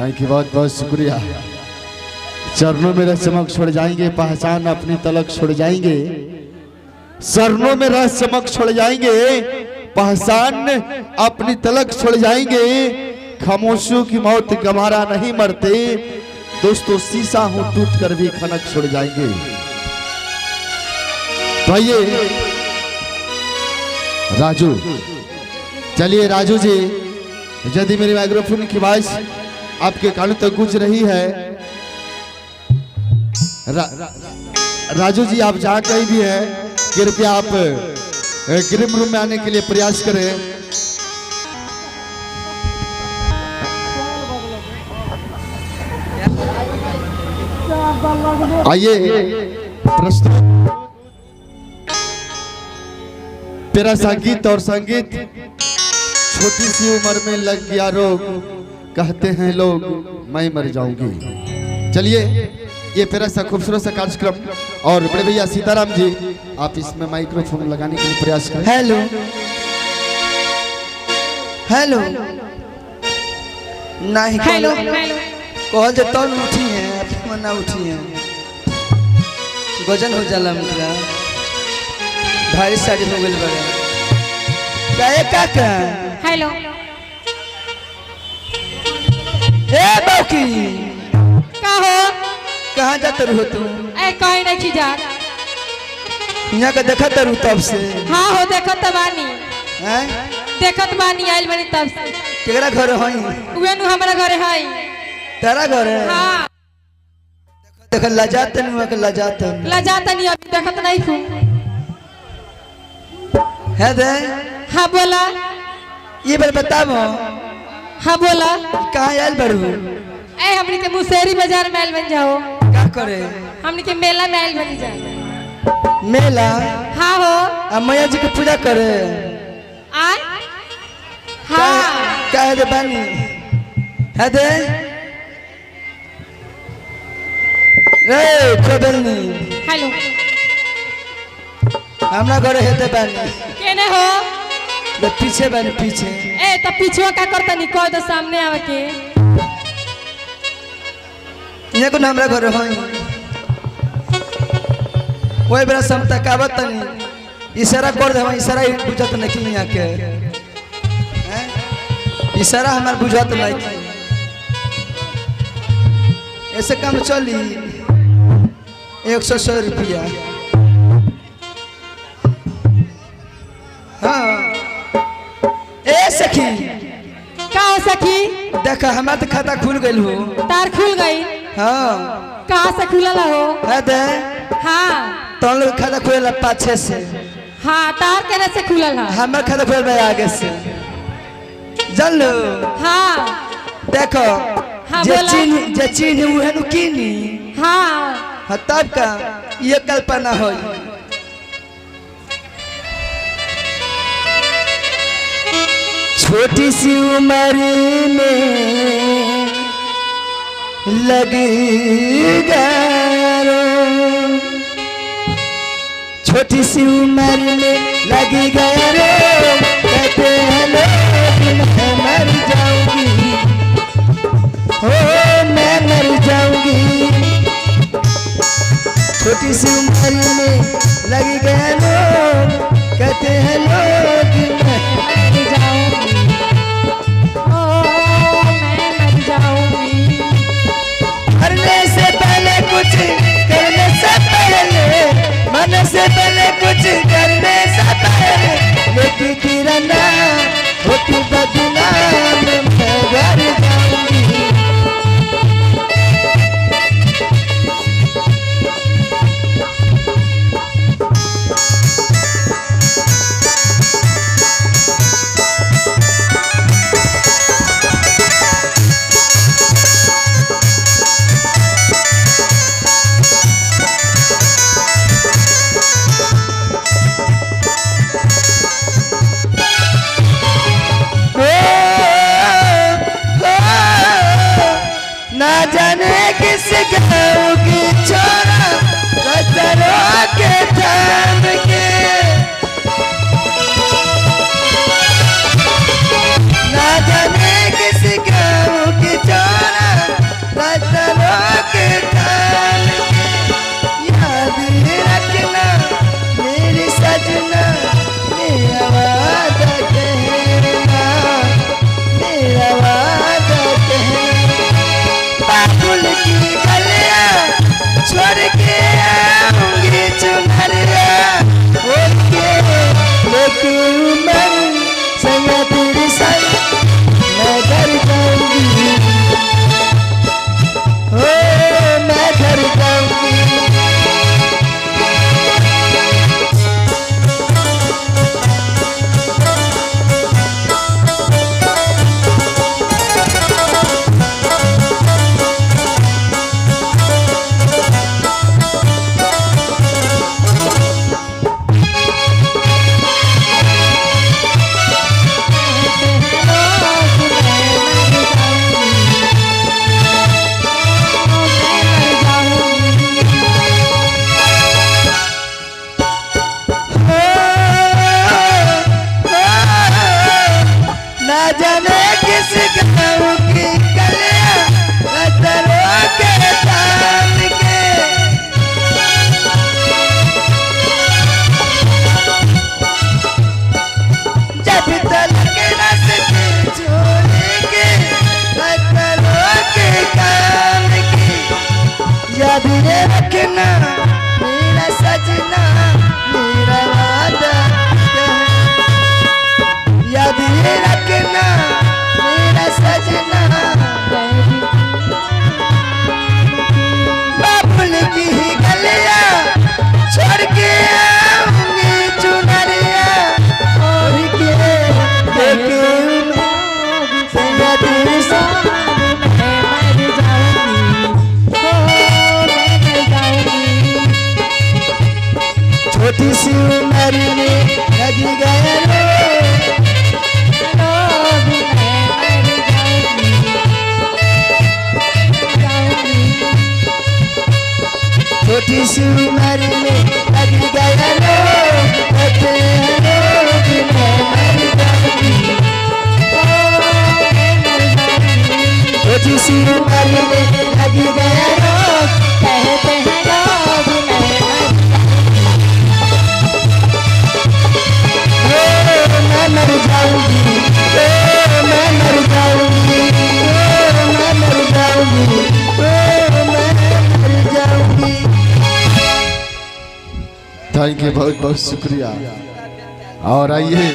Thank you, बहुत बहुत शुक्रिया। चरणों में रस चमक छोड़ जाएंगे, पहचान अपनी तलक छोड़ जाएंगे। चरणों में रस चमक छोड़ जाएंगे, पहचान अपनी तलक छोड़ जाएंगे। खामोशियों की मौत गमारा नहीं मरते, दोस्तों शीशा हूं टूट कर भी खनक छोड़ जाएंगे। भाइये राजू, चलिए राजू जी, यदि मेरी माइक्रोफोन की आवाज आपके कानों तक गूंज रही है, राजू जी आप जहाँ कहीं भी है, कृपया आप ग्रीन रूम में आने के लिए प्रयास करें। आइए प्रस्तुत तेरा संगीत और संगीत। छोटी सी उम्र में लग गया रोग, कहते हैं लोग मैं मर जाऊंगी। चलिए ये पेरा सा खूबसूरत सा कार्यक्रम, और बड़े भैया सीताराम जी आप इसमें माइक्रोफोन लगाने के लिए प्रयास करें। हेलो हेलो नहीं हेलो कॉल जे तौल उठी है, मना उठी है, गजन हो जाला हमरा, भारी साड़ी हो गइल बड़े काहे काका। हेलो ए बाकी का हो, कहाँ जाते रहो तुम? ए कहीं नहीं की जा। यहाँ का देखत रहू तब से। हाँ हो देखत बानी, हैं देखत बानी, आइल बानी तब से। केकरा घर हई? उहे नु हमरा घरे है। तेरा घर है? हाँ देख लजातन हुआ के लजातन लजाता नहीं, अभी देखत नहीं हूँ। है दे। हाँ बोला। ये बार बताओ हाँ बोला। कहाँ आयल बड़ू? ए हमनी के मुसेरी बाजार में आइल बन जाओ। क्या करे? हमनी के मेला में आइल बन जाओ। मेला? हाँ हो। अब मैया जी की पूजा करे? आय हाँ। क्या है दे बानी? है दे रे कोबलनी। हेलो हमरा घर है दे बानी। केने हो? दे पीछे बानी पीछे। ए तो पीछे का करता नहीं, कोई तो सामने आवे के। ये को हमरा घर हई। ओए बरा समता कावत नहीं, इशारा कर दे, हम इशारा ही बुझत नहीं कि यहाँ के हैं? इशारा हमार बुझत नहीं कि ऐसे काम चली। 100 रुपया। हाँ ए सखी, का हो सखी? देखा हमार तो खाता खुल गइल हो। तार खुल गई? हाँ कहाँ से खुलल हो? है दे। हाँ तो लोग खाता खुलेला पाछे से। हाँ तार केने से खुलल है? हमार खाता खुल भाई आगे से। जल लो। हाँ देखो हाँ जे बोला। चीन उहे नु कीनी। हाँ हाँ तब का ये कल्पना हो। छोटी सी उम्र में लग गया रो, छोटी सी उम्र में लग गया रो, कहते हैं लोग मैं मर जाऊंगी, हो मैं मर जाऊंगी। छोटी सी उम्र में लग गया लोग, कहते हैं लोग मैं मर जाऊंगी, ओ मैं मर जाऊंगी। मरने से पहले कुछ करने से पहले, मन से पहले कुछ करने से पहले, लेकिन किरणा होती बदनाम मैं घर जाऊंगी। ना जाने किस गाँव की छोरा कचरों के थाम के, ना जाने किस गाँव की छोरा ना जाने किस गाँव की कलियां अतरों के तान के। जब तलक रास्ते छोड़ेंगे अतरों के काम की। याद ये रखना मेरा सजना मेरा वादा याद ये रखना मेरा सजना। बाबुल की गलियां छोड़ के आऊंगी चुनरिया और के लेके छोटी सी उम्र में लगी गया छोटी सी उम्र में लगी गया छोटी सी उम्र में लगी गया कहते हैं लोग मैं मर जाऊंगी मैं मर जाऊंगी मैं मर जाऊंगी मैं मर जाऊंगी। थैंक यू, बहुत बहुत शुक्रिया। और आइए